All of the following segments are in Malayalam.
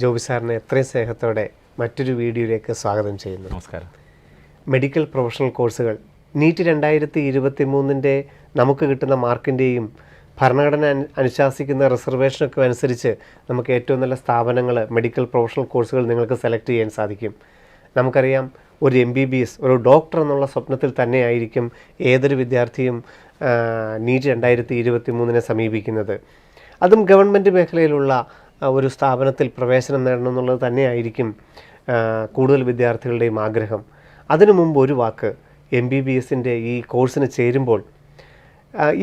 ജോബി സാറിനെ എത്രയും സ്നേഹത്തോടെ മറ്റൊരു വീഡിയോയിലേക്ക് സ്വാഗതം ചെയ്യുന്നു. നമസ്കാരം. മെഡിക്കൽ പ്രൊഫഷണൽ കോഴ്സുകൾ നീറ്റ് 2023 നമുക്ക് കിട്ടുന്ന മാർക്കിൻ്റെയും ഭരണഘടന അനുശാസിക്കുന്ന റിസർവേഷനൊക്കെ അനുസരിച്ച് നമുക്ക് ഏറ്റവും നല്ല സ്ഥാപനങ്ങൾ മെഡിക്കൽ പ്രൊഫഷണൽ കോഴ്സുകൾ നിങ്ങൾക്ക് സെലക്ട് ചെയ്യാൻ സാധിക്കും. നമുക്കറിയാം, ഒരു MBBS ഒരു ഡോക്ടർ എന്നുള്ള സ്വപ്നത്തിൽ തന്നെയായിരിക്കും ഏതൊരു വിദ്യാർത്ഥിയും നീറ്റ് 2023 സമീപിക്കുന്നത്. അതും ഗവൺമെൻറ് മേഖലയിലുള്ള ഒരു സ്ഥാപനത്തിൽ പ്രവേശനം നേടണം എന്നുള്ളത് തന്നെയായിരിക്കും കൂടുതൽ വിദ്യാർത്ഥികളുടെയും ആഗ്രഹം. അതിനു മുമ്പ് ഒരു വാക്ക്, MBBSൻ്റെ ഈ കോഴ്സിന് ചേരുമ്പോൾ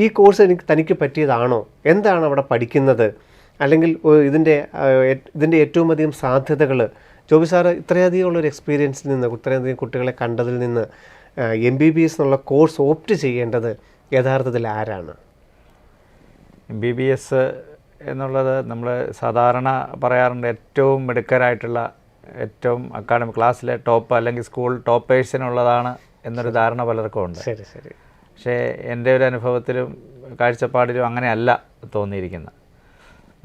ഈ കോഴ്സ് തനിക്ക് പറ്റിയതാണോ, എന്താണ് അവിടെ പഠിക്കുന്നത്, അല്ലെങ്കിൽ ഇതിൻ്റെ ഏറ്റവും അധികം സാധ്യതകൾ, ജോബി സാറ് ഇത്രയധികം ഉള്ളൊരു എക്സ്പീരിയൻസിൽ നിന്ന്, ഇത്രയധികം കുട്ടികളെ കണ്ടതിൽ നിന്ന് MBBS എന്നുള്ള കോഴ്സ് ഓപ്റ്റ് ചെയ്യേണ്ടത് യഥാർത്ഥത്തിൽ ആരാണ്? MBBS എന്നുള്ളത് നമ്മൾ സാധാരണ പറയാറുണ്ട്, ഏറ്റവും മിടുക്കരായിട്ടുള്ള, ഏറ്റവും അക്കാഡമിക് ക്ലാസ്സിലെ ടോപ്പ് അല്ലെങ്കിൽ സ്കൂൾ ടോപ്പേഴ്സിനുള്ളതാണ് എന്നൊരു ധാരണ പലർക്കും ഉണ്ട്. ശരി ശരി. പക്ഷേ എൻ്റെ ഒരു അനുഭവത്തിലും കാഴ്ചപ്പാടിലും അങ്ങനെയല്ല തോന്നിയിരിക്കുന്നത്.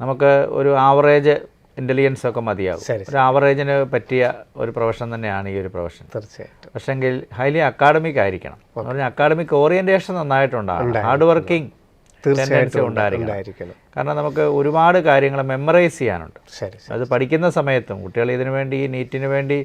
നമുക്ക് ഒരു ആവറേജ് ഇൻ്റലിജൻസ് ഒക്കെ മതിയാകും. ഒരു ആവറേജിന് പറ്റിയ ഒരു പ്രൊഫഷൻ തന്നെയാണ് ഈ ഒരു പ്രൊഫഷൻ. തീർച്ചയായിട്ടും. പക്ഷെങ്കിൽ ഹൈലി അക്കാഡമിക് ആയിരിക്കണം. പറഞ്ഞാൽ അക്കാഡമിക് ഓറിയൻറ്റേഷൻ നന്നായിട്ടുണ്ടാകും, ഹാർഡ് വർക്കിംഗ് ടെൻഡൻസി ഉണ്ടായിരിക്കണം. കാരണം നമുക്ക് ഒരുപാട് കാര്യങ്ങൾ മെമ്മറൈസ് ചെയ്യാനുണ്ട്. അത് പഠിക്കുന്ന സമയത്തും കുട്ടികൾ ഇതിനു വേണ്ടി, നീറ്റിന് വേണ്ടി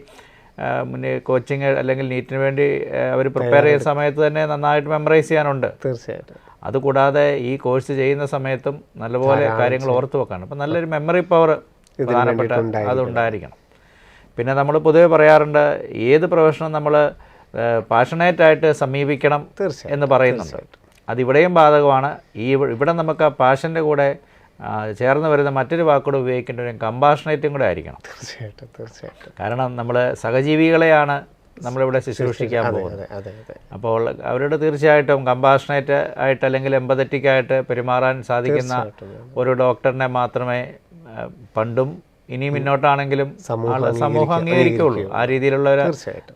മുന്നേ കോച്ചിങ് അല്ലെങ്കിൽ നീറ്റിന് വേണ്ടി അവർ പ്രിപ്പയർ ചെയ്യുന്ന സമയത്ത് തന്നെ നന്നായിട്ട് മെമ്മറൈസ് ചെയ്യാനുണ്ട്. തീർച്ചയായിട്ടും. അതുകൂടാതെ ഈ കോഴ്സ് ചെയ്യുന്ന സമയത്തും നല്ലപോലെ കാര്യങ്ങൾ ഓർത്ത് വെക്കാണ്. അപ്പം നല്ലൊരു മെമ്മറി പവർ പ്രധാനപ്പെട്ട അതുണ്ടായിരിക്കണം. പിന്നെ നമ്മൾ പൊതുവെ പറയാറുണ്ട്, ഏത് പ്രൊഫഷനും നമ്മൾ പാഷനേറ്റായിട്ട് സമീപിക്കണം എന്ന് പറയുന്നുണ്ട്. അതിവിടെയും ബാധകമാണ്. ഇവിടെ നമുക്ക് ആ പാഷൻ്റെ കൂടെ ചേർന്ന് വരുന്ന മറ്റൊരു വാക്കുകൂടെ ഉപയോഗിക്കേണ്ട ഒരു കമ്പാഷനേറ്റും കൂടെ ആയിരിക്കണം. തീർച്ചയായിട്ടും തീർച്ചയായിട്ടും. കാരണം നമ്മൾ സഹജീവികളെയാണ് നമ്മളിവിടെ ശുശ്രൂഷിക്കാൻ പോകുന്നത്. അപ്പോൾ അവരോട് തീർച്ചയായിട്ടും കമ്പാഷനേറ്റ് ആയിട്ട് അല്ലെങ്കിൽ എമ്പതറ്റിക് ആയിട്ട് പെരുമാറാൻ സാധിക്കുന്ന ഒരു ഡോക്ടറിനെ മാത്രമേ പണ്ടും ഇനി മുന്നോട്ടാണെങ്കിലും സമൂഹം അംഗീകരിക്കുകയുള്ളൂ. ആ രീതിയിലുള്ള ഒരു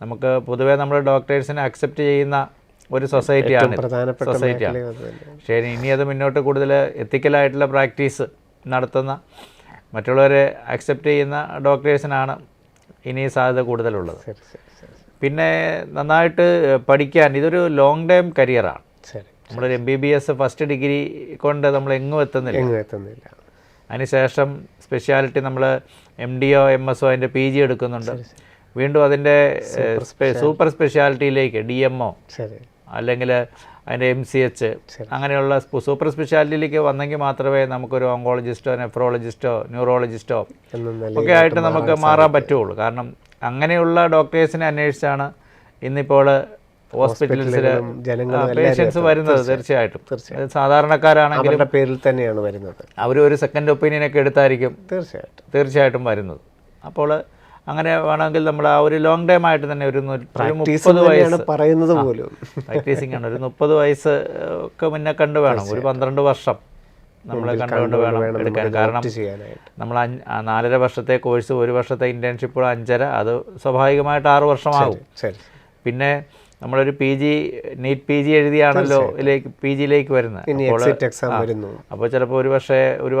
നമുക്ക് പൊതുവേ നമ്മൾ ഡോക്ടേഴ്സിനെ അക്സെപ്റ്റ് ചെയ്യുന്ന ഒരു സൊസൈറ്റിയാണ്. പക്ഷേ ഇനി അത് മുന്നോട്ട് കൂടുതൽ എത്തിക്കലായിട്ടുള്ള പ്രാക്ടീസ് നടത്തുന്ന, മറ്റുള്ളവരെ അക്സെപ്റ്റ് ചെയ്യുന്ന ഡോക്ടേഴ്സിനാണ് ഇനി സാധ്യത കൂടുതലുള്ളത്. പിന്നെ നന്നായിട്ട് പഠിക്കാൻ, ഇതൊരു ലോങ് ടൈം കരിയറാണ്. നമ്മളൊരു MBBS ഫസ്റ്റ് ഡിഗ്രി കൊണ്ട് നമ്മൾ എങ്ങും എത്തുന്നില്ല. അതിനുശേഷം സ്പെഷ്യാലിറ്റി നമ്മൾ MDO MSO അതിൻ്റെ PG എടുക്കുന്നുണ്ട്. വീണ്ടും അതിൻ്റെ സൂപ്പർ സ്പെഷ്യാലിറ്റിയിലേക്ക് DMO അല്ലെങ്കിൽ അതിൻ്റെ MCH അങ്ങനെയുള്ള സൂപ്പർ സ്പെഷ്യാലിറ്റിയിലേക്ക് വന്നെങ്കിൽ മാത്രമേ നമുക്കൊരു ഓങ്കോളജിസ്റ്റോ നെഫ്രോളജിസ്റ്റോ ന്യൂറോളജിസ്റ്റോ ഒക്കെ ആയിട്ട് നമുക്ക് മാറാൻ പറ്റുള്ളൂ. കാരണം അങ്ങനെയുള്ള ഡോക്ടേഴ്സിനെ അന്വേഷിച്ചാണ് ഇന്നിപ്പോൾ ഹോസ്പിറ്റൽസിൽ പേഷ്യൻസ് വരുന്നത്. തീർച്ചയായിട്ടും സാധാരണക്കാരാണെങ്കിലും പേരിൽ തന്നെയാണ് വരുന്നത്. അവർ ഒരു സെക്കൻഡ് ഒപ്പീനിയനൊക്കെ എടുത്തായിരിക്കും തീർച്ചയായിട്ടും വരുന്നത്. അപ്പോൾ അങ്ങനെ വേണമെങ്കിൽ നമ്മൾ ആ ഒരു ലോങ് ടൈം ആയിട്ട് തന്നെ ഒരു 30 വയസ്സ് പറയുന്നത് പോലും പ്രാക്ടീസിങ് ആണ്. ഒരു 30 വയസ്സ് ഒക്കെ മുന്നേ കണ്ടു വേണം, ഒരു 12 വർഷം നമ്മളെ കണ്ടുകൊണ്ട് വേണം എടുക്കാൻ. കാരണം നമ്മൾ 4.5 വർഷത്തെ കോഴ്സ്, 1 വർഷത്തെ ഇൻറ്റേൺഷിപ്പ് 5.5, അത് സ്വാഭാവികമായിട്ട് 6 വർഷമാകും. പിന്നെ നമ്മളൊരു നീറ്റ് PG എഴുതിയാണല്ലോ PGയിലേക്ക് വരുന്നത്. അപ്പോൾ ചിലപ്പോൾ ഒരു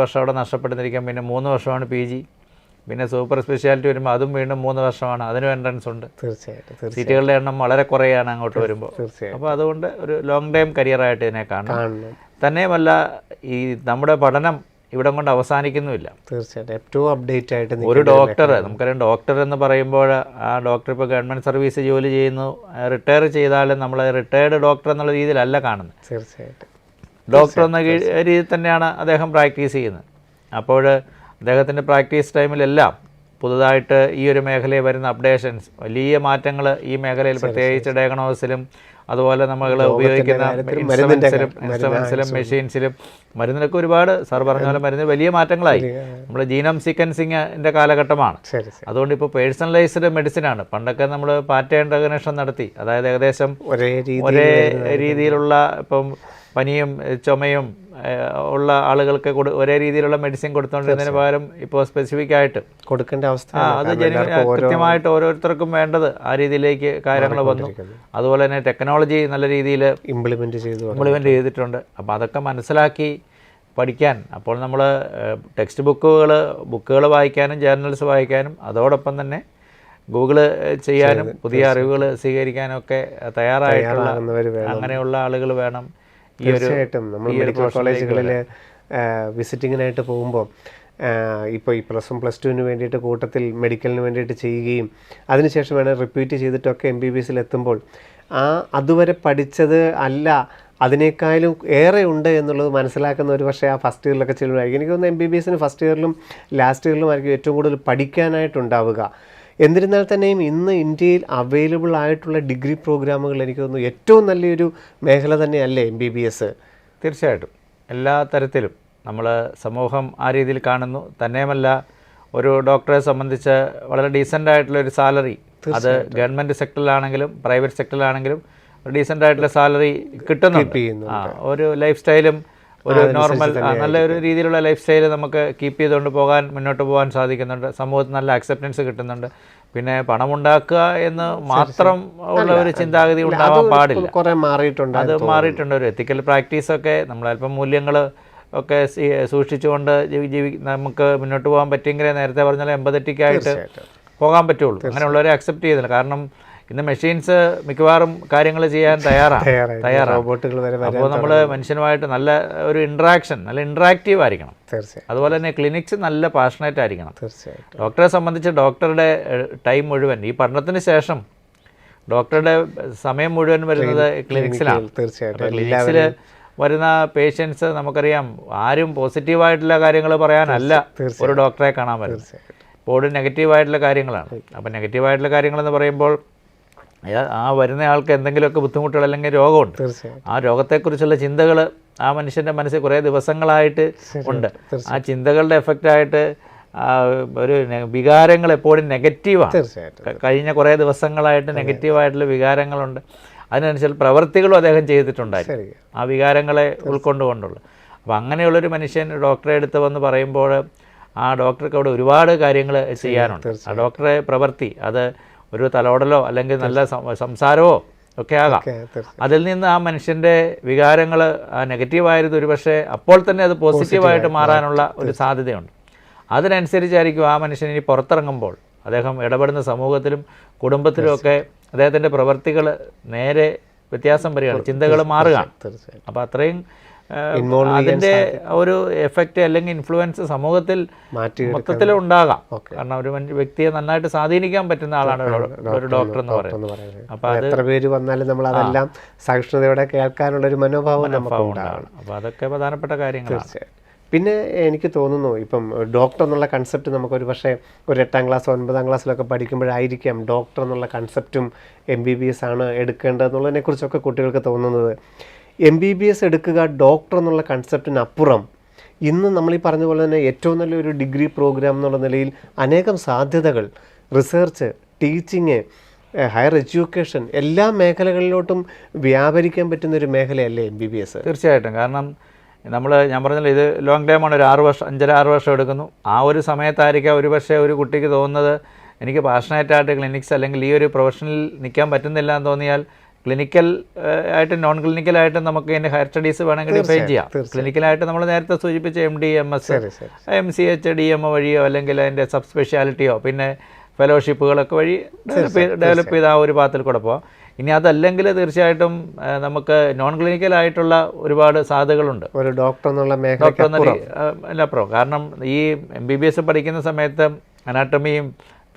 വർഷം അവിടെ നഷ്ടപ്പെടുന്നിരിക്കാം. പിന്നെ 3 വർഷമാണ് PG. പിന്നെ സൂപ്പർ സ്പെഷ്യാലിറ്റി വരുമ്പോൾ അതും വീണ്ടും 3 വർഷമാണ്. അതിനും എൻട്രൻസ് ഉണ്ട്. തീർച്ചയായിട്ടും. സീറ്റുകളുടെ എണ്ണം വളരെ കുറയാണ് അങ്ങോട്ട് വരുമ്പോൾ. അപ്പോൾ അതുകൊണ്ട് ഒരു ലോങ് ടൈം കരിയറായിട്ട് ഇതിനെ കാണണം. തന്നെയുമല്ല, ഈ നമ്മുടെ പഠനം ഇവിടെ കൊണ്ട് അവസാനിക്കുന്നുമില്ല. തീർച്ചയായിട്ടും ഏറ്റവും അപ്ഡേറ്റ് ആയിട്ട് ഒരു ഡോക്ടർ, നമുക്കറിയാം, ഡോക്ടർ എന്ന് പറയുമ്പോൾ ആ ഡോക്ടർ ഇപ്പോൾ ഗവൺമെൻറ് സർവീസ് ജോലി ചെയ്യുന്നു, റിട്ടയർ ചെയ്താലും നമ്മൾ റിട്ടയർഡ് ഡോക്ടർ എന്നുള്ള രീതിയിലല്ല കാണുന്നത്. തീർച്ചയായിട്ടും ഡോക്ടർ എന്ന രീതിയിൽ തന്നെയാണ് അദ്ദേഹം പ്രാക്ടീസ് ചെയ്യുന്നത്. അപ്പോൾ അദ്ദേഹത്തിൻ്റെ പ്രാക്ടീസ് ടൈമിലെല്ലാം പുതുതായിട്ട് ഈ ഒരു മേഖലയിൽ വരുന്ന അപ്ഡേഷൻസ്, വലിയ മാറ്റങ്ങൾ ഈ മേഖലയിൽ, പ്രത്യേകിച്ച് ഡയഗ്നോസിലും അതുപോലെ നമ്മൾ ഉപയോഗിക്കുന്ന ഇൻസ്ട്രുമെൻസിലും മെഷീൻസിലും മരുന്നിലൊക്കെ ഒരുപാട്, സാർ പറഞ്ഞ പോലെ മരുന്നിൽ വലിയ മാറ്റങ്ങളായി. നമ്മൾ ജീനോം സീക്വൻസിങ്ങിൻ്റെ കാലഘട്ടമാണ്. അതുകൊണ്ട് ഇപ്പോൾ പേഴ്സണലൈസ്ഡ് മെഡിസിനാണ്. പണ്ടൊക്കെ നമ്മൾ പാറ്റേൺ റെക്കഗ്നിഷൻ നടത്തി, അതായത് ഏകദേശം ഒരേ രീതിയിലുള്ള, ഇപ്പം പനിയും ചുമയും ഉള്ള ആളുകൾക്ക് ഒരേ രീതിയിലുള്ള മെഡിസിൻ കൊടുത്തുകൊണ്ടിരുന്നതിന് പകരം ഇപ്പോൾ സ്പെസിഫിക് ആയിട്ട് കൊടുക്കേണ്ട അവസ്ഥ, അത് കൃത്യമായിട്ട് ഓരോരുത്തർക്കും വേണ്ടത് ആ രീതിയിലേക്ക് കാര്യങ്ങൾ വന്നു. അതുപോലെ തന്നെ ടെക്നോളജി നല്ല രീതിയിൽ ഇംപ്ലിമെൻറ്റ് ചെയ്തിട്ടുണ്ട്. അപ്പോൾ അതൊക്കെ മനസ്സിലാക്കി പഠിക്കാൻ. അപ്പോൾ നമ്മൾ ടെക്സ്റ്റ് ബുക്കുകൾ വായിക്കാനും ജേർണൽസ് വായിക്കാനും അതോടൊപ്പം തന്നെ ഗൂഗിള് ചെയ്യാനും പുതിയ അറിവുകൾ സ്വീകരിക്കാനും ഒക്കെ തയ്യാറായിട്ടുള്ള അങ്ങനെയുള്ള ആളുകൾ വേണം. തീർച്ചയായിട്ടും നമ്മൾ മെഡിക്കൽ കോളേജുകളിൽ വിസിറ്റിങ്ങിനായിട്ട് പോകുമ്പോൾ ഇപ്പോൾ ഈ +1 +2 വേണ്ടിയിട്ട് കൂട്ടത്തിൽ മെഡിക്കലിന് വേണ്ടിയിട്ട് ചെയ്യുകയും അതിനുശേഷം വേണം റിപ്പീറ്റ് ചെയ്തിട്ടൊക്കെ MBBS എത്തുമ്പോൾ അതുവരെ പഠിച്ചത് അല്ല അതിനേക്കാളും ഏറെ ഉണ്ട് എന്നുള്ളത് മനസ്സിലാക്കുന്ന ഒരു പക്ഷേ ആ ഫസ്റ്റ് ഇയറിലൊക്കെ ചെല്ലുമായിരിക്കും. എനിക്ക് തോന്നുന്നു MBBS ഫസ്റ്റ് ഇയറിലും ലാസ്റ്റ് ഇയറിലും ആയിരിക്കും ഏറ്റവും കൂടുതൽ പഠിക്കാനായിട്ടുണ്ടാവുക. എന്നിരുന്നാൽ തന്നെയും ഇന്ന് ഇന്ത്യയിൽ അവൈലബിൾ ആയിട്ടുള്ള ഡിഗ്രി പ്രോഗ്രാമുകൾ എനിക്ക് തോന്നുന്നു ഏറ്റവും നല്ലൊരു മേഖല തന്നെയല്ലേ MBBS? തീർച്ചയായിട്ടും എല്ലാ തരത്തിലും നമ്മൾ സമൂഹം ആ രീതിയിൽ കാണുന്നു. തന്നെയുമല്ല ഒരു ഡോക്ടറെ സംബന്ധിച്ച് വളരെ ഡീസൻ്റ് ആയിട്ടുള്ളൊരു സാലറി, അത് ഗവൺമെൻറ് സെക്ടറിലാണെങ്കിലും പ്രൈവറ്റ് സെക്ടറിലാണെങ്കിലും ഡീസൻ്റ് ആയിട്ടുള്ള സാലറി കിട്ടുന്നുണ്ട്. ഒരു ലൈഫ് സ്റ്റൈലും ഒരു നോർമൽ നല്ലൊരു രീതിയിലുള്ള ലൈഫ് സ്റ്റൈൽ നമുക്ക് കീപ്പ് ചെയ്തുകൊണ്ട് മുന്നോട്ട് പോകാൻ സാധിക്കുന്നുണ്ട്. സമൂഹത്തിൽ നല്ല അക്സെപ്റ്റൻസ് കിട്ടുന്നുണ്ട്. പിന്നെ പണമുണ്ടാക്കുക എന്ന് മാത്രം ഉള്ള ഒരു ചിന്താഗതി ഉണ്ടാവാൻ പാടില്ല. അത് മാറിയിട്ടുണ്ട്. ഒരു എത്തിക്കൽ പ്രാക്ടീസൊക്കെ നമ്മളൽപ്പം മൂല്യങ്ങൾ ഒക്കെ സൂക്ഷിച്ചുകൊണ്ട് നമുക്ക് മുന്നോട്ട് പോകാൻ പറ്റിയെങ്കിലേ നേരത്തെ പറഞ്ഞാൽ എമ്പതറ്റിക്കായിട്ട് പോകാൻ പറ്റുള്ളൂ. അങ്ങനെയുള്ളവരെ അക്സെപ്റ്റ് ചെയ്യുന്നില്ല. കാരണം ഇന്ന് മെഷീൻസ് മിക്കവാറും കാര്യങ്ങൾ ചെയ്യാൻ തയ്യാറാണ്. അപ്പോൾ നമ്മൾ മനുഷ്യനുമായിട്ട് നല്ല ഒരു നല്ല ഇൻട്രാക്റ്റീവ് ആയിരിക്കണം. അതുപോലെ തന്നെ ക്ലിനിക്സ് നല്ല പാഷനേറ്റ് ആയിരിക്കണം. ഡോക്ടറെ സംബന്ധിച്ച് ഡോക്ടറുടെ ടൈം മുഴുവൻ ഈ പഠനത്തിന് ശേഷം ഡോക്ടറുടെ സമയം മുഴുവൻ വരുന്നത് ക്ലിനിക്സിലാണ്. ക്ലിനിക്സിൽ വരുന്ന പേഷ്യൻസ് നമുക്കറിയാം ആരും പോസിറ്റീവായിട്ടുള്ള കാര്യങ്ങൾ പറയാനല്ല ഒരു ഡോക്ടറെ കാണാൻ വരുന്നത്. എപ്പോഴും നെഗറ്റീവായിട്ടുള്ള കാര്യങ്ങളാണ്. അപ്പോൾ നെഗറ്റീവായിട്ടുള്ള കാര്യങ്ങളെന്ന് പറയുമ്പോൾ ആ വരുന്ന ആൾക്ക് എന്തെങ്കിലുമൊക്കെ ബുദ്ധിമുട്ടുകൾ അല്ലെങ്കിൽ രോഗമുണ്ട്. ആ രോഗത്തെക്കുറിച്ചുള്ള ചിന്തകൾ ആ മനുഷ്യൻ്റെ മനസ്സിൽ കുറേ ദിവസങ്ങളായിട്ട് ഉണ്ട്. ആ ചിന്തകളുടെ എഫക്റ്റായിട്ട് ഒരു വികാരങ്ങൾ എപ്പോഴും നെഗറ്റീവാണ്. കഴിഞ്ഞ കുറേ ദിവസങ്ങളായിട്ട് നെഗറ്റീവായിട്ടുള്ള വികാരങ്ങളുണ്ട്. അതിനനുസരിച്ച് പ്രവൃത്തികളും അദ്ദേഹം ചെയ്തിട്ടുണ്ടായിരുന്നു ആ വികാരങ്ങളെ ഉൾക്കൊണ്ടുകൊണ്ടുള്ള. അപ്പോൾ അങ്ങനെയുള്ളൊരു മനുഷ്യൻ ഡോക്ടറെ അടുത്ത് വന്ന് പറയുമ്പോൾ ആ ഡോക്ടർക്ക് അവിടെ ഒരുപാട് കാര്യങ്ങൾ ചെയ്യാനുണ്ട്. ആ ഡോക്ടറെ പ്രവൃത്തി അത് ഒരു തലോടലോ അല്ലെങ്കിൽ നല്ല സംസാരമോ ഒക്കെ ആകാം. അതിൽ നിന്ന് ആ മനുഷ്യൻ്റെ വികാരങ്ങൾ നെഗറ്റീവായിരുന്നു ഒരുപക്ഷെ അപ്പോൾ തന്നെ അത് പോസിറ്റീവായിട്ട് മാറാനുള്ള ഒരു സാധ്യതയുണ്ട്. അതിനനുസരിച്ചായിരിക്കും ആ മനുഷ്യൻ ഇനി പുറത്തിറങ്ങുമ്പോൾ അദ്ദേഹം ഇടപെടുന്ന സമൂഹത്തിലും കുടുംബത്തിലുമൊക്കെ അദ്ദേഹത്തിൻ്റെ പ്രവൃത്തികൾ നേരെ വ്യത്യാസം വരികയാണ്, ചിന്തകൾ മാറുകയാണ്. അപ്പോൾ അത്രയും അതിൻ്റെ ഒരു എഫക്റ്റ് അല്ലെങ്കിൽ ഇൻഫ്ലുവൻസ് സമൂഹത്തിൽ മൊത്തത്തിൽ ഉണ്ടാകാം. കാരണം ഒരു വ്യക്തിയെ നന്നായിട്ട് സ്വാധീനിക്കാൻ പറ്റുന്ന ആളാണ് ഒരു ഡോക്ടർ എന്ന് പറയുന്നത്. അപ്പോൾ അത് എത്ര പേര് വന്നാലും നമ്മൾ അതെല്ലാം സഹിഷ്ണുതയോടെ കേൾക്കാനുള്ള ഒരു മനോഭാവം ഉണ്ടാവണം. അപ്പോൾ അതൊക്കെ പ്രധാനപ്പെട്ട കാര്യങ്ങളാണ്. പിന്നെ എനിക്ക് തോന്നുന്നു ഇപ്പം ഡോക്ടർ എന്നുള്ള കൺസെപ്റ്റ് നമുക്കൊരു പക്ഷേ ഒരു 8ാം ക്ലാസ് 9ാം ക്ലാസ്സിലൊക്കെ പഠിക്കുമ്പോഴായിരിക്കാം ഡോക്ടർ എന്നുള്ള കൺസെപ്റ്റും MBBS ആണ് എടുക്കേണ്ടതെന്നുള്ളതിനെക്കുറിച്ചൊക്കെ കുട്ടികൾക്ക് തോന്നുന്നത്. MBBS എടുക്കുക ഡോക്ടർ എന്നുള്ള കൺസെപ്റ്റിനപ്പുറം ഇന്ന് നമ്മൾ ഈ പറഞ്ഞ പോലെ തന്നെ ഏറ്റവും നല്ലൊരു ഡിഗ്രി പ്രോഗ്രാം എന്നുള്ള നിലയിൽ അനേകം സാധ്യതകൾ, റിസർച്ച്, ടീച്ചിങ്, ഹയർ എഡ്യൂക്കേഷൻ എല്ലാ മേഖലകളിലോട്ടും വ്യാപരിക്കാൻ പറ്റുന്നൊരു മേഖലയല്ലേ MBBS? തീർച്ചയായിട്ടും. കാരണം ഞാൻ പറഞ്ഞല്ലോ ഇത് ലോങ് ടൈമാണ്. ഒരു 6 വർഷം 5-6 വർഷം എടുക്കുന്നു. ആ ഒരു സമയത്തായിരിക്കാം ഒരു പക്ഷേ ഒരു കുട്ടിക്ക് തോന്നുന്നത് എനിക്ക് പാഷനേറ്റായിട്ട് ക്ലിനിക്സ് അല്ലെങ്കിൽ ഈ ഒരു പ്രൊഫഷനിൽ നിൽക്കാൻ പറ്റുന്നില്ല എന്ന് തോന്നിയാൽ ക്ലിനിക്കൽ ആയിട്ടും നോൺ ക്ലിനിക്കലായിട്ടും നമുക്ക് ഇതിൻ്റെ ഹയർ സ്റ്റഡീസ് വേണമെങ്കിൽ ഡിഫൈൻ ചെയ്യാം. ക്ലിനിക്കലായിട്ട് നമ്മൾ നേരത്തെ സൂചിപ്പിച്ച MD, MS, MCH, DMO വഴിയോ അല്ലെങ്കിൽ അതിൻ്റെ സബ് സ്പെഷ്യാലിറ്റിയോ പിന്നെ ഫെലോഷിപ്പുകളൊക്കെ വഴി ഡെവലപ്പ് ചെയ്ത ആ ഒരു പാത്തിൽ കൂടെ പോകാം. ഇനി അതല്ലെങ്കിൽ തീർച്ചയായിട്ടും നമുക്ക് നോൺ ക്ലിനിക്കലായിട്ടുള്ള ഒരുപാട് സാധ്യതകളുണ്ട് ഒരു ഡോക്ടർ എന്നുള്ള മേഖലയപ്പുറം. കാരണം ഈ MBBS പഠിക്കുന്ന സമയത്ത് അനാട്ടമിയും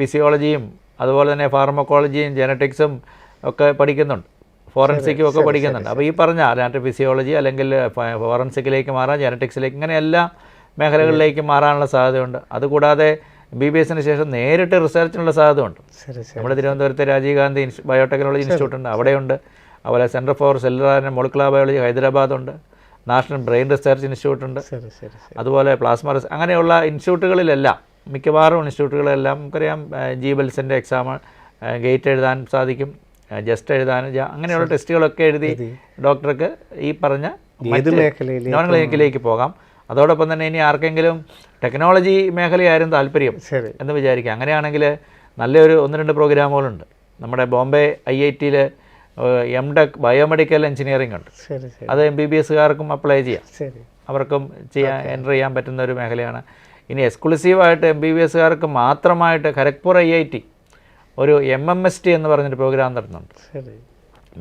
ഫിസിയോളജിയും അതുപോലെ തന്നെ ഫാർമക്കോളജിയും ജെനറ്റിക്സും ഒക്കെ പഠിക്കുന്നുണ്ട്, ഫോറൻസിക്കും ഒക്കെ പഠിക്കുന്നുണ്ട്. അപ്പോൾ ഈ പറഞ്ഞ അനാട്ടമി ഫിസിയോളജി അല്ലെങ്കിൽ ഫോറൻസിക്കിലേക്ക് മാറാം, ജെനറ്റിക്സിലേക്ക്, ഇങ്ങനെ എല്ലാ മേഖലകളിലേക്ക് മാറാനുള്ള സാധ്യതയുണ്ട്. അതുകൂടാതെ MBBSന് ശേഷം നേരിട്ട് റിസർച്ചിനുള്ള സാധ്യതയുണ്ട്. നമ്മുടെ തിരുവനന്തപുരത്തെ രാജീവ് ഗാന്ധി ബയോടെക്നോളജി ഇൻസ്റ്റിറ്റ്യൂട്ട് ഉണ്ട്, അവിടെയുണ്ട്. അതുപോലെ centre for cellular and molecular biology ഹൈദരാബാദുണ്ട്, നാഷണൽ ബ്രെയിൻ റിസർച്ച് ഇൻസ്റ്റിറ്റ്യൂട്ട് ഉണ്ട്, അതുപോലെ പ്ലാസ്മ അങ്ങനെയുള്ള ഇൻസ്റ്റിറ്റ്യൂട്ടുകളിലെല്ലാം മിക്കവാറും ഇൻസ്റ്റിറ്റ്യൂട്ടുകളെല്ലാം നമുക്കറിയാം GBELS-ൻ്റെ എക്സാം ഗേറ്റ് എഴുതാൻ സാധിക്കും, ജസ്റ്റ് എഴുതാൻ, അങ്ങനെയുള്ള ടെസ്റ്റുകളൊക്കെ എഴുതി ഡോക്ടർക്ക് ഈ പറഞ്ഞ നോൺ ക്ലിനിക്കിലേക്ക് പോകാം. അതോടൊപ്പം തന്നെ ഇനി ആർക്കെങ്കിലും ടെക്നോളജി മേഖലയായിരുന്നു താല്പര്യം എന്ന് വിചാരിക്കുക. അങ്ങനെയാണെങ്കിൽ നല്ലൊരു 1-2 പ്രോഗ്രാമുകളുണ്ട്. നമ്മുടെ ബോംബെ IIT-യിൽ MTech ബയോമെഡിക്കൽ എഞ്ചിനീയറിംഗ് ഉണ്ട്. അത് MBBS-കാർക്കും അപ്ലൈ ചെയ്യാം. അവർക്കും എൻ്റർ ചെയ്യാൻ പറ്റുന്ന ഒരു മേഖലയാണ്. ഇനി എക്സ്ക്ലൂസീവായിട്ട് MBBSകാർക്ക് മാത്രമായിട്ട് ഖരഗ്പൂർ IIT ഒരു MMST എന്ന് പറഞ്ഞൊരു പ്രോഗ്രാം നടത്തുന്നുണ്ട്,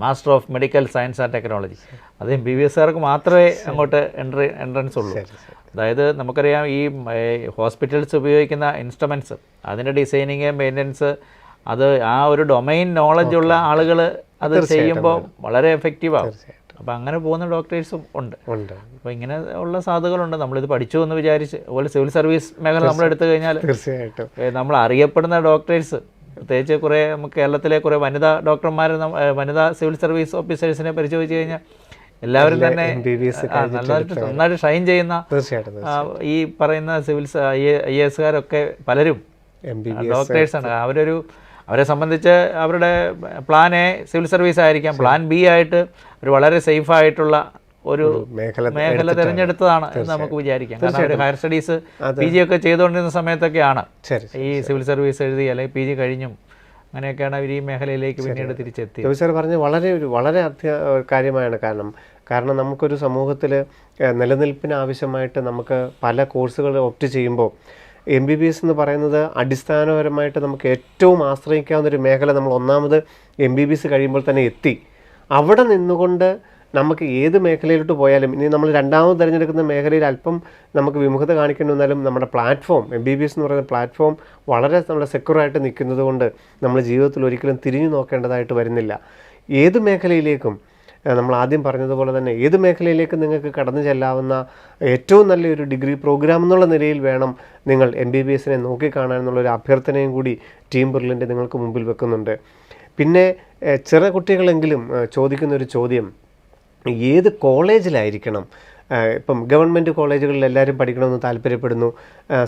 master of medical science and technology. അത് MBBSകാർക്ക് മാത്രമേ അങ്ങോട്ട് എൻട്രൻസ് ഉള്ളൂ. അതായത് നമുക്കറിയാം ഈ ഹോസ്പിറ്റൽസ് ഉപയോഗിക്കുന്ന ഇൻസ്ട്രുമെൻറ്റ്സ്, അതിൻ്റെ ഡിസൈനിങ്, മെയിൻ്റനൻസ്, അത് ആ ഒരു ഡൊമൈൻ നോളജ് ഉള്ള ആളുകൾ അത് ചെയ്യുമ്പോൾ വളരെ എഫക്റ്റീവാകും. അപ്പോൾ അങ്ങനെ പോകുന്ന ഡോക്ടേഴ്സും ഉണ്ട്. അപ്പോൾ ഇങ്ങനെ ഉള്ള സാധ്യതകളുണ്ട്. നമ്മളിത് പഠിച്ചു എന്ന് വിചാരിച്ച്, അതുപോലെ സിവിൽ സർവീസ് മേഖല നമ്മളെടുത്തു കഴിഞ്ഞാൽ തീർച്ചയായിട്ടും നമ്മൾ അറിയപ്പെടുന്ന ഡോക്ടേഴ്സ്, പ്രത്യേകിച്ച് കുറേ നമുക്ക് കേരളത്തിലെ കുറേ വനിതാ ഡോക്ടർമാർ, വനിതാ സിവിൽ സർവീസ് ഓഫീസേഴ്സിനെ പരിശോധിച്ച് കഴിഞ്ഞാൽ എല്ലാവരും തന്നെ നന്നായിട്ട് ഷൈൻ ചെയ്യുന്ന ഈ പറയുന്ന IASകാരൊക്കെ പലരും ഡോക്ടേഴ്സാണ്. അവരെ സംബന്ധിച്ച് അവരുടെ പ്ലാൻ എ സിവിൽ സർവീസ് ആയിരിക്കാം, പ്ലാൻ ബി ആയിട്ട് ഒരു വളരെ സേഫായിട്ടുള്ള ഒരു മേഖല തിരഞ്ഞെടുത്തതാണ് എന്ന് നമുക്ക് വിചാരിക്കാം. കാരണം അവർ ഹയർ സ്റ്റഡീസ് PG ഒക്കെ ചെയ്തുകൊണ്ടിരുന്ന സമയത്തൊക്കെയാണ് ഈ സിവിൽ സർവീസ് എഴുതി അല്ലെങ്കിൽ PG കഴിഞ്ഞും അങ്ങനെയൊക്കെയാണ് അവർ ഈ മേഖലയിലേക്ക് പിന്നീട് തിരിച്ചെത്തി. സാർ പറഞ്ഞ വളരെ കാര്യമാണ്. കാരണം നമുക്കൊരു സമൂഹത്തിൽ നിലനിൽപ്പിന് ആവശ്യമായിട്ട് നമുക്ക് പല കോഴ്സുകൾ ഓപ്റ്റ് ചെയ്യുമ്പോൾ MBBS എന്ന് പറയുന്നത് അടിസ്ഥാനപരമായിട്ട് നമുക്ക് ഏറ്റവും ആശ്രയിക്കാവുന്നൊരു മേഖല നമ്മൾ ഒന്നാമത് MBBS കഴിയുമ്പോൾ തന്നെ എത്തി. അവിടെ നിന്നുകൊണ്ട് നമുക്ക് ഏത് മേഖലയിലോട്ട് പോയാലും, ഇനി നമ്മൾ രണ്ടാമത് തിരഞ്ഞെടുക്കുന്ന മേഖലയിൽ അല്പം നമുക്ക് വിമുഖത കാണിക്കേണ്ടി വന്നാലും നമ്മുടെ പ്ലാറ്റ്ഫോം, MBBS എന്ന് പറയുന്ന പ്ലാറ്റ്ഫോം വളരെ നമ്മുടെ സെക്യൂറായിട്ട് നിൽക്കുന്നത് കൊണ്ട് നമ്മൾ ജീവിതത്തിൽ ഒരിക്കലും തിരിഞ്ഞു നോക്കേണ്ടതായിട്ട് വരുന്നില്ല. ഏത് മേഖലയിലേക്കും നമ്മൾ ആദ്യം പറഞ്ഞതുപോലെ തന്നെ ഏത് മേഖലയിലേക്ക് നിങ്ങൾക്ക് കടന്നു ചെല്ലാവുന്ന ഏറ്റവും നല്ലൊരു ഡിഗ്രി പ്രോഗ്രാം എന്നുള്ള നിലയിൽ വേണം നിങ്ങൾ MBBSനെ നോക്കിക്കാണാൻ എന്നുള്ളൊരു അഭ്യർത്ഥനയും കൂടി ടീം ബിർലിൻ്റെ നിങ്ങൾക്ക് മുമ്പിൽ വെക്കുന്നുണ്ട്. പിന്നെ ചെറിയ കുട്ടികളെങ്കിലും ചോദിക്കുന്നൊരു ചോദ്യം, ഏത് കോളേജിലായിരിക്കണം? ഇപ്പം ഗവൺമെൻറ് കോളേജുകളിൽ എല്ലാവരും പഠിക്കണമെന്ന് താല്പര്യപ്പെടുന്നു.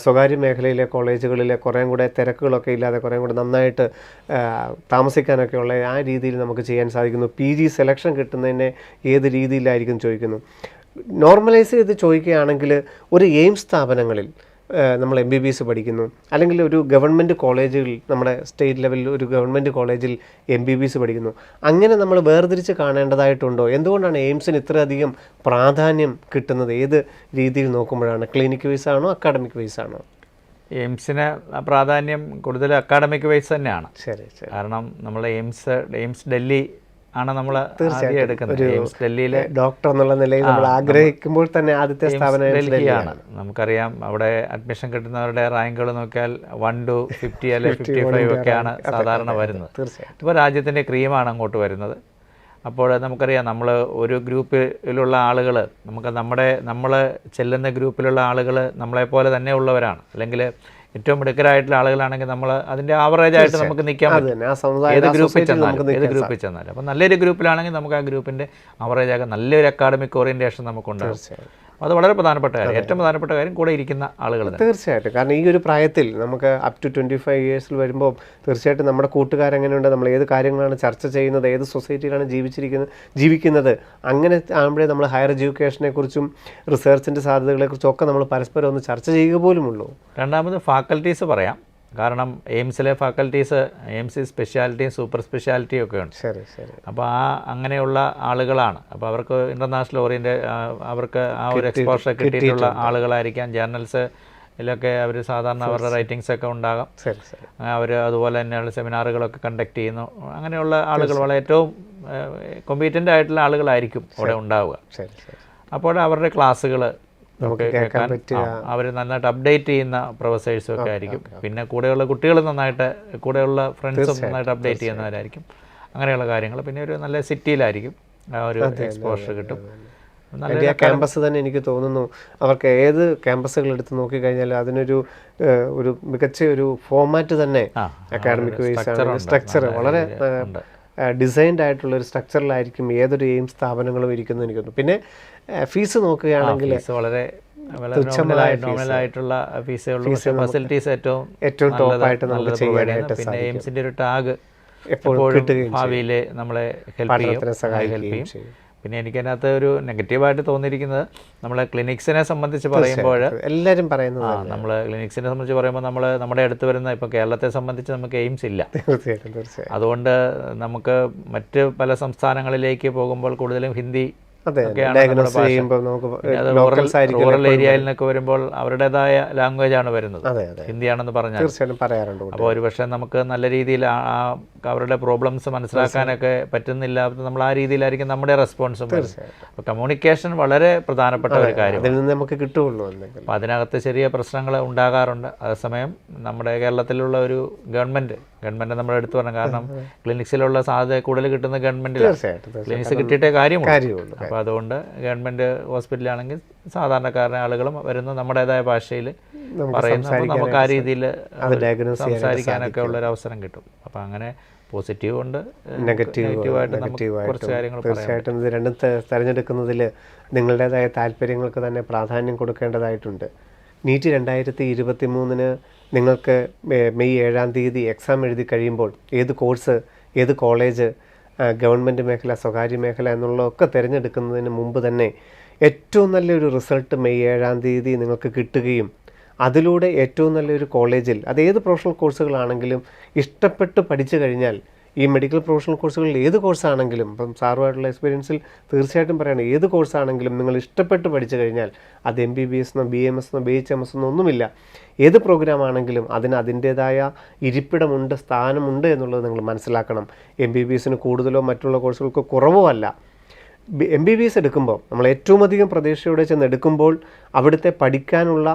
സ്വകാര്യ മേഖലയിലെ കോളേജുകളിലെ കുറേയും കൂടെ തിരക്കുകളൊക്കെ ഇല്ലാതെ കുറേയും കൂടെ നന്നായിട്ട് താമസിക്കാനൊക്കെ ഉള്ള ആ രീതിയിൽ നമുക്ക് ചെയ്യാൻ സാധിക്കുന്നു. PG സെലക്ഷൻ കിട്ടുന്നതിനെ ഏത് രീതിയിലായിരിക്കും ചോദിക്കുന്നു. നോർമലൈസ് ചെയ്ത് ചോദിക്കുകയാണെങ്കിൽ ഒരു എയിംസ് സ്ഥാപനങ്ങളിൽ നമ്മൾ MBBS പഠിക്കുന്നു, അല്ലെങ്കിൽ ഒരു ഗവൺമെൻറ് കോളേജുകളിൽ, നമ്മുടെ സ്റ്റേറ്റ് ലെവലിൽ ഒരു ഗവൺമെൻറ് കോളേജിൽ MBBS പഠിക്കുന്നു, അങ്ങനെ നമ്മൾ വേർതിരിച്ച് കാണേണ്ടതായിട്ടുണ്ടോ? എന്തുകൊണ്ടാണ് എയിംസിന് ഇത്രയധികം പ്രാധാന്യം കിട്ടുന്നത്? ഏത് രീതിയിൽ നോക്കുമ്പോഴാണ്? ക്ലിനിക് വൈസ് ആണോ, അക്കാഡമിക് വൈസ് ആണോ? എയിംസിന് പ്രാധാന്യം കൂടുതൽ അക്കാഡമിക് വൈസ് തന്നെയാണ്. ശരി. കാരണം നമ്മൾ എയിംസ് ഡൽഹി ആണ് നമ്മൾ എടുക്കുന്നത്. ഡൽഹിയിലെ ഡോക്ടർ എന്നുള്ള നിലയിൽ നമ്മൾ ആഗ്രഹിക്കുമ്പോൾ തന്നെ ആദ്യത്തെ സ്ഥാപനം ഡൽഹിയാണ്. നമുക്കറിയാം അവിടെ അഡ്മിഷൻ കിട്ടുന്നവരുടെ റാങ്കുകൾ നോക്കിയാൽ 1 to 50 അല്ലെങ്കിൽ 55 ഒക്കെയാണ് സാധാരണ വരുന്നത്. ഇപ്പോൾ രാജ്യത്തിൻ്റെ ക്രീമാണ് അങ്ങോട്ട് വരുന്നത്. അപ്പോൾ നമുക്കറിയാം നമ്മൾ ഒരു ഗ്രൂപ്പിലുള്ള ആളുകൾ, നമ്മൾ ചെല്ലുന്ന ഗ്രൂപ്പിലുള്ള ആളുകൾ നമ്മളെപ്പോലെ തന്നെ ഉള്ളവരാണ്. അല്ലെങ്കിൽ ഏറ്റവും മിടുക്കരായിട്ടുള്ള ആളുകളാണെങ്കിൽ നമ്മൾ അതിൻ്റെ ആവറേജായിട്ട് നമുക്ക് നിൽക്കാൻ പറ്റും ഏത് ഗ്രൂപ്പിൽ ചെന്നാലും. അപ്പോൾ നല്ലൊരു ഗ്രൂപ്പിലാണെങ്കിൽ നമുക്ക് ആ ഗ്രൂപ്പിൻ്റെ ആവറേജാകാൻ നല്ലൊരു അക്കാഡമിക് ഓറിയൻറ്റേഷൻ നമുക്കുണ്ടാകും. അത് വളരെ പ്രധാനപ്പെട്ട കാര്യം. ഏറ്റവും പ്രധാനപ്പെട്ട കാര്യം കൂടെ ഇരിക്കുന്ന ആളുകൾ തീർച്ചയായിട്ടും. കാരണം ഈ ഒരു പ്രായത്തിൽ നമുക്ക് അപ് ടു 25 ഇയേഴ്സിൽ വരുമ്പോൾ തീർച്ചയായിട്ടും നമ്മുടെ കൂട്ടുകാരെങ്ങനെയുണ്ട്, നമ്മൾ ഏത് കാര്യങ്ങളാണ് ചർച്ച ചെയ്യുന്നത്, ഏത് സൊസൈറ്റിയിലാണ് ജീവിക്കുന്നത്, അങ്ങനെ ആകുമ്പോഴേ നമ്മൾ ഹയർ എഡ്യൂക്കേഷനെ കുറിച്ചും റിസർച്ചിൻ്റെ സാധ്യതകളെക്കുറിച്ചും ഒക്കെ നമ്മൾ പരസ്പരം ഒന്ന് ചർച്ച ചെയ്യുക പോലുമുള്ളൂ. രണ്ടാമത് ഫാക്കൽറ്റീസ് പറയാം. കാരണം എയിംസിലെ ഫാക്കൽറ്റീസ്, എയിംസ് സ്പെഷ്യാലിറ്റിയും സൂപ്പർ സ്പെഷ്യാലിറ്റിയും ഒക്കെ ഉണ്ട്. അപ്പോൾ അങ്ങനെയുള്ള ആളുകളാണ്. അപ്പോൾ അവർക്ക് ഇൻ്റർനാഷണൽ അവർക്ക് ആ ഒരു എക്സ്പോഷർ കിട്ടിയിട്ടുള്ള ആളുകളായിരിക്കാം. ജേർണൽസിലൊക്കെ അവർ സാധാരണ അവരുടെ റൈറ്റിങ്സ് ഒക്കെ ഉണ്ടാകാം. അവർ അതുപോലെ തന്നെയുള്ള സെമിനാറുകളൊക്കെ കണ്ടക്ട് ചെയ്യുന്നു. അങ്ങനെയുള്ള ആളുകൾ വളരെ ഏറ്റവും കോമ്പീറ്റൻ്റ് ആയിട്ടുള്ള ആളുകളായിരിക്കും അവിടെ ഉണ്ടാവുക. അപ്പോൾ അവരുടെ ക്ലാസ്സുകൾ നമുക്ക് കേൾക്കാൻ പറ്റുക, അവർ നന്നായിട്ട് അപ്ഡേറ്റ് ചെയ്യുന്ന പ്രൊഫസേഴ്സും ഒക്കെ ആയിരിക്കും. പിന്നെ കൂടെയുള്ള കുട്ടികൾ കൂടെയുള്ള ഫ്രണ്ട്സും നന്നായിട്ട് അപ്ഡേറ്റ് ചെയ്യുന്നവരായിരിക്കും. അങ്ങനെയുള്ള കാര്യങ്ങൾ. പിന്നെ ഒരു നല്ല സിറ്റിയിലായിരിക്കും, ആ ഒരു എക്സ്പോഷർ കിട്ടും. നല്ല ക്യാമ്പസ് തന്നെ എനിക്ക് തോന്നുന്നു. അവർക്ക് ഏത് ക്യാമ്പസുകൾ എടുത്ത് നോക്കിക്കഴിഞ്ഞാൽ അതിനൊരു മികച്ച ഒരു ഫോമാറ്റ് തന്നെ അക്കാഡമിക് വൈസ് ആണ്. സ്ട്രക്ചർ വളരെ ഡിസൈൻഡ് ആയിട്ടുള്ള ഒരു സ്ട്രക്ചറിലായിരിക്കും ഏതൊരു എയിംസ് സ്ഥാപനങ്ങളും ഇരിക്കുന്നു എനിക്ക് തോന്നുന്നു. പിന്നെ ഫീസ് നോക്കുകയാണെങ്കിൽ വളരെ നോമിനലായിട്ടുള്ള ഫീസേ ഉള്ളൂ. പക്ഷേ ഫെസിലിറ്റീസ് ഏറ്റവും ടോപ്പായിട്ട് നമുക്ക് ചെയ്യാനായിട്ട് പിന്നെ എയിംസിൻ്റെ ഒരു ടാഗ് എപ്പോഴും ഭാവിയിൽ നമ്മളെ ഹെൽപ്പ് ചെയ്യും. പിന്നെ എനിക്കതിനകത്ത് ഒരു നെഗറ്റീവായിട്ട് തോന്നിയിരിക്കുന്നത് നമ്മളെ ക്ലിനിക്സിനെ സംബന്ധിച്ച് പറയുമ്പോൾ എല്ലാവരും പറയുന്നത് നമ്മൾ ക്ലിനിക്സിനെ സംബന്ധിച്ച് പറയുമ്പോൾ നമ്മുടെ അടുത്ത് വരുന്ന ഇപ്പോൾ കേരളത്തെ സംബന്ധിച്ച് നമുക്ക് എയിംസ് ഇല്ല. അതുകൊണ്ട് നമുക്ക് മറ്റ് പല സംസ്ഥാനങ്ങളിലേക്ക് പോകുമ്പോൾ കൂടുതലും ഹിന്ദി അതെ ഒക്കെയാണ് ഡയഗ്നോസ് നമ്മുടെ ഭാഷ. ചെയ്യുമ്പോൾ നമുക്ക് പിന്നെ അത് locals ആയിരിക്കും റൂറൽ ഏരിയയിൽ നിന്നൊക്കെ വരുമ്പോൾ അവരുടേതായ ലാംഗ്വേജ് ആണ് വരുന്നത്, അതെ അതെ ഹിന്ദിയാണെന്ന് പറഞ്ഞാൽ. തീർച്ചയായിട്ടും പറയാറുണ്ട്. അപ്പോൾ ഒരുപക്ഷെ നമുക്ക് നല്ല രീതിയിൽ അവരുടെ പ്രോബ്ലംസ് മനസ്സിലാക്കാനൊക്കെ പറ്റുന്നില്ല. നമ്മൾ ആ രീതിയിലായിരിക്കും നമ്മുടെ റെസ്പോൺസും. അപ്പോൾ കമ്മ്യൂണിക്കേഷൻ വളരെ പ്രധാനപ്പെട്ട ഒരു കാര്യമാണ്. അതിൽ നിന്ന് നമുക്ക് കിട്ടുകയുള്ളൂ എന്തെങ്കിലും. അപ്പോൾ അതിനകത്ത് ചെറിയ പ്രശ്നങ്ങൾ ഉണ്ടാകാറുണ്ട്. അതേസമയം നമ്മുടെ കേരളത്തിലുള്ള ഒരു ഗവൺമെൻറ് നമ്മൾ എടുത്തു പറഞ്ഞു, കാരണം ക്ലിനിക്സിലുള്ള സാധ്യത കൂടുതൽ കിട്ടുന്ന ഗവൺമെൻറ്റിലാണ്. ക്ലിനിക്സ് കിട്ടിയിട്ടേ കാര്യമുള്ളൂ. അപ്പോൾ അതുകൊണ്ട് ഗവൺമെൻറ് ഹോസ്പിറ്റലാണെങ്കിൽ സാധാരണക്കാരനെ ആളുകളും വരുന്ന നമ്മുടേതായ ഭാഷയിൽ പറയുന്നു. അപ്പോൾ നമുക്ക് ആ രീതിയിൽ സംസാരിക്കാനൊക്കെ ഉള്ളൊരു അവസരം കിട്ടും. അപ്പോൾ അങ്ങനെ പോസിറ്റീവ് ഉണ്ട്, നെഗറ്റീവായിട്ട് നമുക്ക് കുറച്ച് കാര്യങ്ങൾ തീർച്ചയായിട്ടും ഇത് രണ്ടും തിരഞ്ഞെടുക്കുന്നതിൽ നിങ്ങളുടേതായ താല്പര്യങ്ങൾക്ക് തന്നെ പ്രാധാന്യം കൊടുക്കേണ്ടതായിട്ടുണ്ട്. നീറ്റ് 2023 നിങ്ങൾക്ക് മെയ് 7-ാം തീയതി എക്സാം എഴുതി കഴിയുമ്പോൾ ഏത് കോഴ്സ്, ഏത് കോളേജ്, ഗവൺമെൻറ് മേഖല, സ്വകാര്യ മേഖല എന്നുള്ളതൊക്കെ തിരഞ്ഞെടുക്കുന്നതിന് മുമ്പ് തന്നെ ഏറ്റവും നല്ലൊരു റിസൾട്ട് മെയ് 7-ാം തീയതി നിങ്ങൾക്ക് കിട്ടുകയും അതിലൂടെ ഏറ്റവും നല്ലൊരു കോളേജിൽ, അത് ഏത് പ്രൊഫഷണൽ കോഴ്സുകളാണെങ്കിലും ഇഷ്ടപ്പെട്ട് പഠിച്ചു കഴിഞ്ഞാൽ, ഈ മെഡിക്കൽ പ്രൊഫഷണൽ കോഴ്സുകളിൽ ഏത് കോഴ്സാണെങ്കിലും, ഇപ്പം സാറുമായിട്ടുള്ള എക്സ്പീരിയൻസിൽ തീർച്ചയായിട്ടും പറയണം, ഏത് കോഴ്സാണെങ്കിലും നിങ്ങൾ ഇഷ്ടപ്പെട്ട് പഠിച്ചു കഴിഞ്ഞാൽ അത് MBBS എന്നോ BMS എന്നോ BHMS എന്നോ ഒന്നുമില്ല, ഏത് പ്രോഗ്രാം ആണെങ്കിലും അതിന് അതിൻ്റേതായ ഇരിപ്പിടമുണ്ട്, സ്ഥാനമുണ്ട് എന്നുള്ളത് നിങ്ങൾ മനസ്സിലാക്കണം. MBBSന് കൂടുതലോ മറ്റുള്ള കോഴ്സുകൾക്ക് കുറവോ അല്ല. MBBS എടുക്കുമ്പോൾ നമ്മൾ ഏറ്റവും അധികം പ്രതീക്ഷയോടെ ചെന്ന് എടുക്കുമ്പോൾ അവിടുത്തെ പഠിക്കാനുള്ള,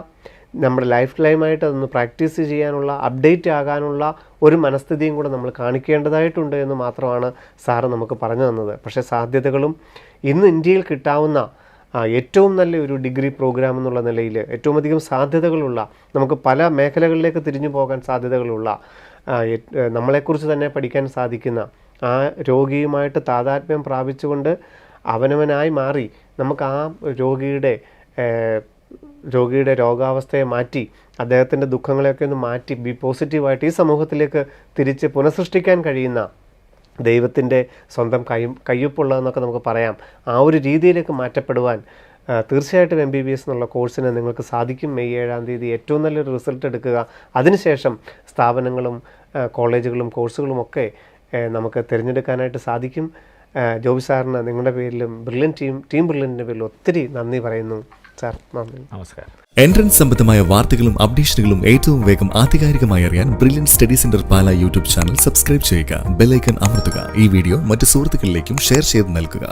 നമ്മുടെ ലൈഫ് ടൈമായിട്ട് അതൊന്ന് പ്രാക്ടീസ് ചെയ്യാനുള്ള, അപ്ഡേറ്റ് ആകാനുള്ള ഒരു മനസ്ഥിതിയും കൂടെ നമ്മൾ കാണിക്കേണ്ടതായിട്ടുണ്ട് എന്ന് മാത്രമാണ് സാറ് നമുക്ക് പറഞ്ഞു തന്നത്. പക്ഷേ സാധ്യതകളും ഇന്ന് ഇന്ത്യയിൽ കിട്ടാവുന്ന ഏറ്റവും നല്ല ഒരു ഡിഗ്രി പ്രോഗ്രാം എന്നുള്ള നിലയിൽ ഏറ്റവും അധികം സാധ്യതകളുള്ള, നമുക്ക് പല മേഖലകളിലേക്ക് തിരിഞ്ഞു പോകാൻ സാധ്യതകളുള്ള, നമ്മളെക്കുറിച്ച് തന്നെ പഠിക്കാൻ സാധിക്കുന്ന, ആ രോഗിയുമായിട്ട് താതാത്മ്യം പ്രാപിച്ചുകൊണ്ട് അവനവനായി മാറി നമുക്ക് ആ രോഗിയുടെ രോഗാവസ്ഥയെ മാറ്റി, അദ്ദേഹത്തിൻ്റെ ദുഃഖങ്ങളെയൊക്കെ ഒന്ന് മാറ്റി പോസിറ്റീവായിട്ട് ഈ സമൂഹത്തിലേക്ക് തിരിച്ച് പുനഃസൃഷ്ടിക്കാൻ കഴിയുന്ന, ദൈവത്തിൻ്റെ സ്വന്തം കയ്യൊപ്പുള്ളതെന്നൊക്കെ നമുക്ക് പറയാം, ആ ഒരു രീതിയിലേക്ക് മാറ്റപ്പെടുവാൻ തീർച്ചയായിട്ടും MBBS എന്നുള്ള കോഴ്സിന് നിങ്ങൾക്ക് സാധിക്കും. മെയ് 7-ാം തീയതി ഏറ്റവും നല്ലൊരു റിസൾട്ട് എടുക്കുക. അതിനുശേഷം സ്ഥാപനങ്ങളും കോളേജുകളും കോഴ്സുകളും ഒക്കെ നമുക്ക് തിരഞ്ഞെടുക്കാനായിട്ട് സാധിക്കും. ജോബി സാറിന് നിങ്ങളുടെ പേരിലും ടീം ബ്രില്യൻറ്റിൻ്റെ പേരിലും ഒത്തിരി നന്ദി പറയുന്നു സാർ. നന്ദി. നമസ്കാരം. എൻട്രൻസ് സംബന്ധമായ വാർത്തകളും അപ്ഡേഷനുകളും ഏറ്റവും വേഗം ആധികാരികമായി അറിയാൻ ബ്രില്യൻറ്റ് സ്റ്റഡി സെന്റർ പാല യൂട്യൂബ് ചാനൽ സബ്സ്ക്രൈബ് ചെയ്യുക. ബെൽ ഐക്കൺ അമർത്തുക. ഈ വീഡിയോ മറ്റ് സുഹൃത്തുക്കളിലേക്കും ഷെയർ ചെയ്ത് നൽകുക.